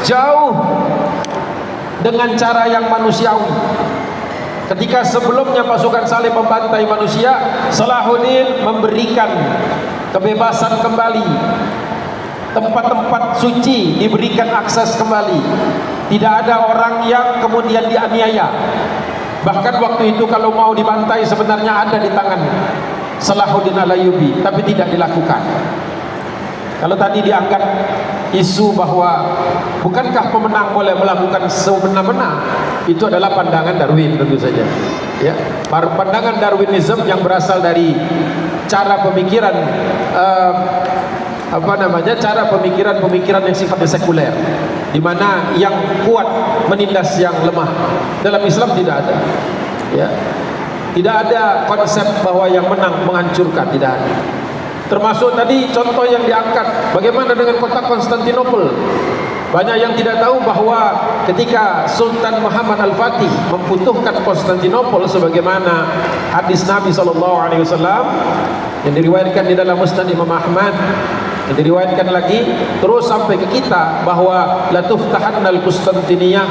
jauh dengan cara yang manusiawi. Ketika sebelumnya pasukan Salib membantai manusia, Salahuddin memberikan kebebasan kembali. Tempat-tempat suci diberikan akses kembali. Tidak ada orang yang kemudian dianiaya. Bahkan waktu itu kalau mau dibantai sebenarnya ada di tangan Salahuddin Al-Ayyubi, tapi tidak dilakukan. Kalau tadi diangkat isu bahwa bukankah pemenang boleh melakukan semena-mena, itu adalah pandangan Darwin tentu saja. Ya, pandangan Darwinism yang berasal dari cara pemikiran cara pemikiran yang sifatnya sekuler, di mana yang kuat menindas yang lemah. Dalam Islam tidak ada, ya, tidak ada konsep bahwa yang menang menghancurkan, tidak ada. Termasuk tadi contoh yang diangkat, bagaimana dengan kota Konstantinopel. Banyak yang tidak tahu bahwa ketika Sultan Muhammad Al-Fatih membutuhkan Konstantinopel, sebagaimana hadis Nabi SAW yang diriwayatkan di dalam Musnad Imam Ahmad, yang diriwayatkan lagi terus sampai ke kita, bahwa la tuftahannal Konstantiniyah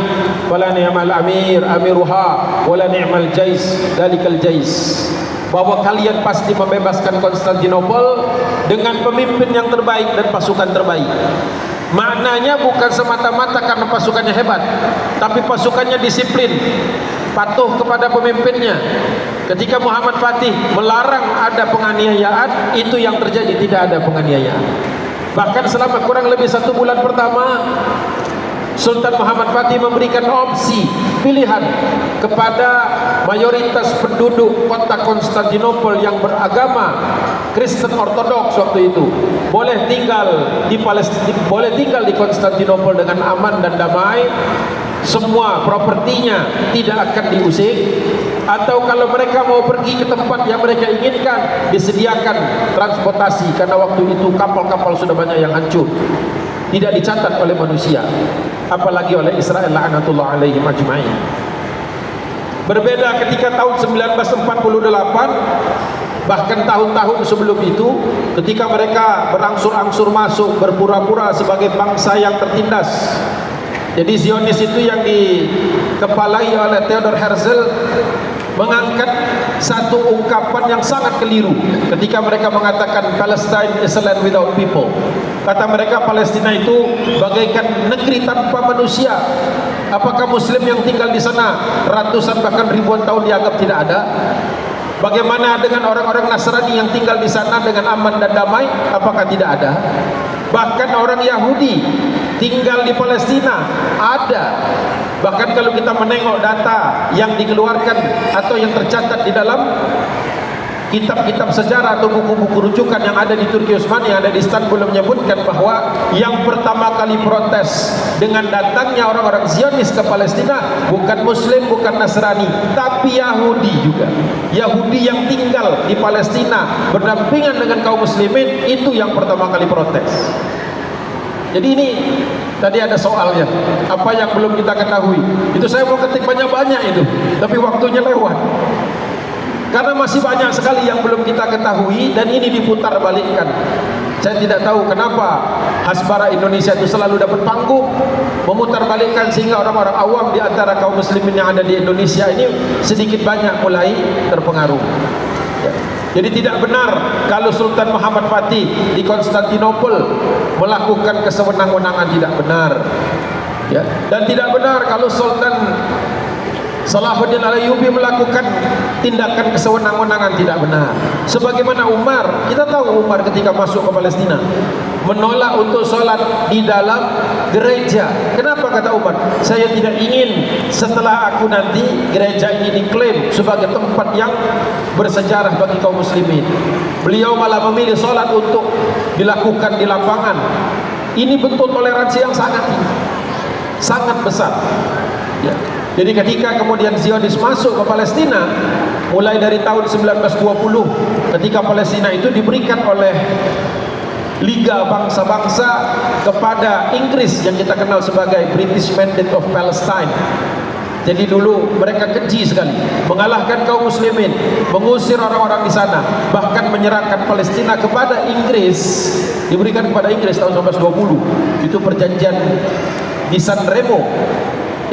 wala ni'mal amir amiruha wala ni'mal jais dalikal jais, bahwa kalian pasti membebaskan Konstantinopel dengan pemimpin yang terbaik dan pasukan terbaik. Maknanya bukan semata-mata karena pasukannya hebat, tapi pasukannya disiplin, patuh kepada pemimpinnya. Ketika Muhammad Fatih melarang ada penganiayaan, itu yang terjadi, tidak ada penganiayaan. Bahkan selama kurang lebih 1 bulan pertama, Sultan Muhammad Fatih memberikan opsi pilihan kepada mayoritas penduduk kota Konstantinopel yang beragama Kristen Ortodoks waktu itu, boleh tinggal di Palestina, boleh tinggal di Konstantinopel dengan aman dan damai, semua propertinya tidak akan diusik, atau kalau mereka mau pergi ke tempat yang mereka inginkan, disediakan transportasi, karena waktu itu kapal-kapal sudah banyak yang hancur, tidak dicatat oleh manusia, apalagi oleh Israel la'natullah alaihim ajma'in. Berbeda ketika tahun 1948, bahkan tahun-tahun sebelum itu, ketika mereka berangsur-angsur masuk, berpura-pura sebagai bangsa yang tertindas. Jadi Zionis itu yang dikepalai oleh Theodor Herzl mengangkat satu ungkapan yang sangat keliru ketika mereka mengatakan Palestine is a land without people. Kata mereka Palestina itu bagaikan negeri tanpa manusia. Apakah Muslim yang tinggal di sana ratusan bahkan ribuan tahun dianggap tidak ada? Bagaimana dengan orang-orang Nasrani yang tinggal di sana dengan aman dan damai? Apakah tidak ada? Bahkan orang Yahudi tinggal di Palestina ada. Bahkan kalau kita menengok data yang dikeluarkan atau yang tercatat di dalam kitab-kitab sejarah atau buku-buku rujukan yang ada di Turki Utsmani, yang ada di Istanbul, menyebutkan bahwa yang pertama kali protes dengan datangnya orang-orang Zionis ke Palestina bukan Muslim, bukan Nasrani, tapi Yahudi juga. Yahudi yang tinggal di Palestina berdampingan dengan kaum muslimin, itu yang pertama kali protes. Jadi ini tadi ada soalnya, apa yang belum kita ketahui. Itu saya mau ketik banyak-banyak itu, tapi waktunya lewat. Karena masih banyak sekali yang belum kita ketahui dan ini diputar balikkan. Saya tidak tahu kenapa Hasbara Indonesia itu selalu dapat panggung memutar balikkan, sehingga orang-orang awam di antara kaum muslimin yang ada di Indonesia ini sedikit banyak mulai terpengaruh. Jadi tidak benar kalau Sultan Muhammad Fatih di Konstantinopel melakukan kesewenang-wenangan, tidak benar. Ya. Dan tidak benar kalau Sultan Salahuddin Al-Ayyubi melakukan tindakan kesewenang-wenangan, tidak benar. Sebagaimana Umar, kita tahu Umar ketika masuk ke Palestina menolak untuk sholat di dalam gereja. Kenapa kata Umar? Saya tidak ingin setelah aku nanti gereja ini diklaim sebagai tempat yang bersejarah bagi kaum muslimin. Beliau malah memilih sholat untuk dilakukan di lapangan. Ini bentuk toleransi yang sangat tinggi, sangat besar. Ya. Jadi ketika kemudian Zionis masuk ke Palestina mulai dari tahun 1920, ketika Palestina itu diberikan oleh Liga Bangsa-Bangsa kepada Inggris yang kita kenal sebagai British Mandate of Palestine. Jadi dulu mereka keji sekali, mengalahkan kaum muslimin, mengusir orang-orang di sana, bahkan menyerahkan Palestina kepada Inggris, diberikan kepada Inggris tahun 1920. Itu perjanjian di San Remo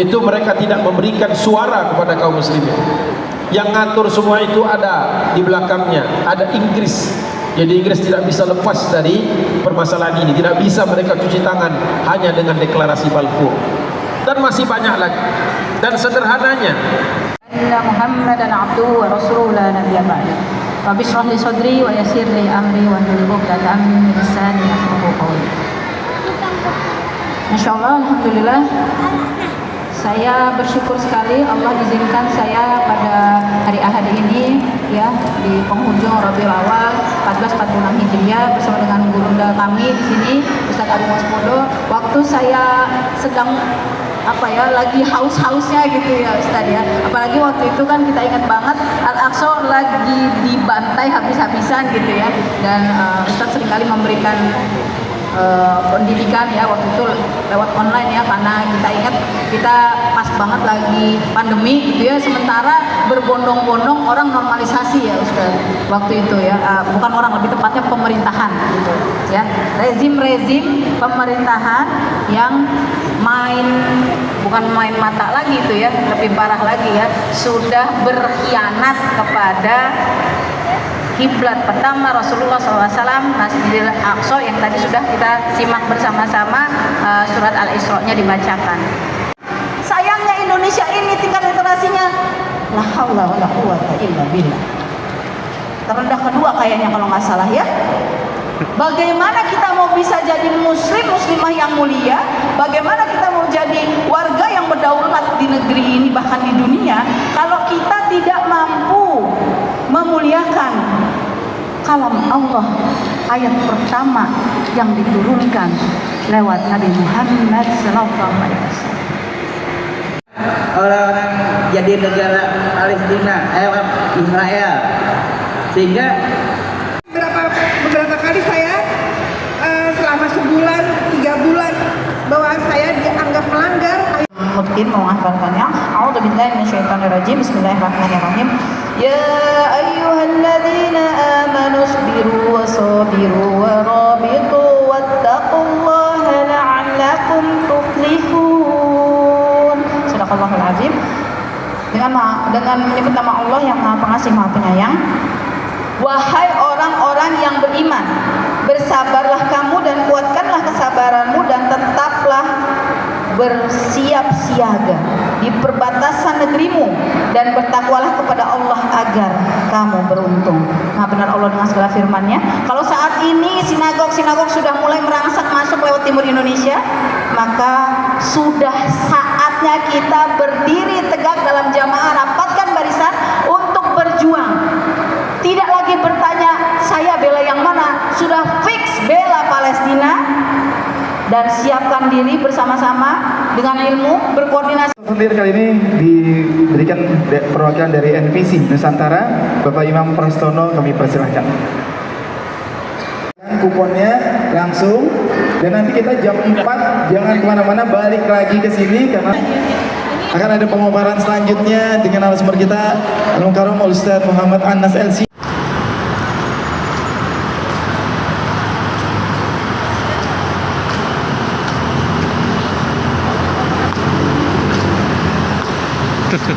itu mereka tidak memberikan suara kepada kaum muslimin. Yang ngatur semua itu ada di belakangnya, ada Inggris. Jadi Inggris tidak bisa lepas dari permasalahan ini, tidak bisa mereka cuci tangan hanya dengan deklarasi Balfour. Dan masih banyak lagi. Dan sederhananya, Inna Muhammadan abduhu wa rasuluhu la nabiyya ba'da. Rabbi shrah li sadri wa yassir li amri wa hlul 'uqdatam min lisani yafqahu qawli. Masyaallah, alhamdulillah. Saya bersyukur sekali Allah izinkan saya pada hari Ahad ini ya di penghujung Rabiul Awal 1446 Hijriah bersama dengan gurunda kami di sini Ustaz Agung Waspodo. Waktu saya sedang lagi haus-hausnya gitu ya Ustaz ya. Apalagi waktu itu kan kita ingat banget Al-Aqsa lagi dibantai habis-habisan gitu ya. Dan Ustaz seringkali memberikan pendidikan ya waktu itu lewat online ya, karena kita ingat kita pas banget lagi pandemi gitu ya, sementara berbondong-bondong orang normalisasi ya Ustaz waktu itu ya, bukan orang, lebih tepatnya pemerintahan gitu ya, rezim pemerintahan yang bukan main mata lagi itu ya, lebih parah lagi ya, sudah berkhianat kepada kiblat pertama Rasulullah SAW, Masjidil Aqsa yang tadi sudah kita simak bersama-sama surat Al-Isra-nya dibacakan. Sayangnya Indonesia ini tingkat literasinya la haula wala quwwata illa billah, terendah kedua kayaknya kalau nggak salah ya. Bagaimana kita mau bisa jadi muslimah yang mulia? Bagaimana kita mau jadi warga yang berdaulat di negeri ini bahkan di dunia kalau kita tidak mampu memuliakan kalam Allah, ayat pertama yang diturunkan lewat Nabi Muhammad SAW. Orang-orang jadi negara Palestina, Israel, sehingga beberapa kali saya selama sebulan, 3 bulan bahwa saya dianggap melanggar. Mungkin mau menghafalkannya. A'udzubillahi minasyaitonirrajim. Bismillahirrahmanirrahim. Ya ayyuhalladzina amanu sabiru wa sabiru wa rabitu wattaqullaha la'allakum tuflihun. Shadaqallahul azim. Dengan menyebut nama Allah yang Maha Pengasih Maha Penyayang. Wahai orang-orang yang beriman, bersabarlah kamu dan kuatkanlah kesabaranmu dan tetaplah bersiap siaga di perbatasan negerimu dan bertakwalah kepada Allah agar kamu beruntung. Nah, benar Allah dengan segala firman-Nya. Kalau saat ini sinagog sudah mulai merangsek masuk lewat timur Indonesia, maka sudah saatnya kita berdiri tegak dalam jamaah, rapatkan barisan untuk berjuang. Tidak lagi bertanya saya bela yang mana, sudah fix bela Palestina. Dan siapkan diri bersama-sama dengan ilmu, berkoordinasi. Sendiri kali ini diberikan perwakilan dari NVC Nusantara, Bapak Imam Prastono, kami persilahkan. Kuponnya langsung, dan nanti kita jam 4 jangan kemana-mana, balik lagi ke sini karena akan ada pemaparan selanjutnya dengan narasumber kita Al-Mukarram Ustaz Muhammad Anas LC. Tuh.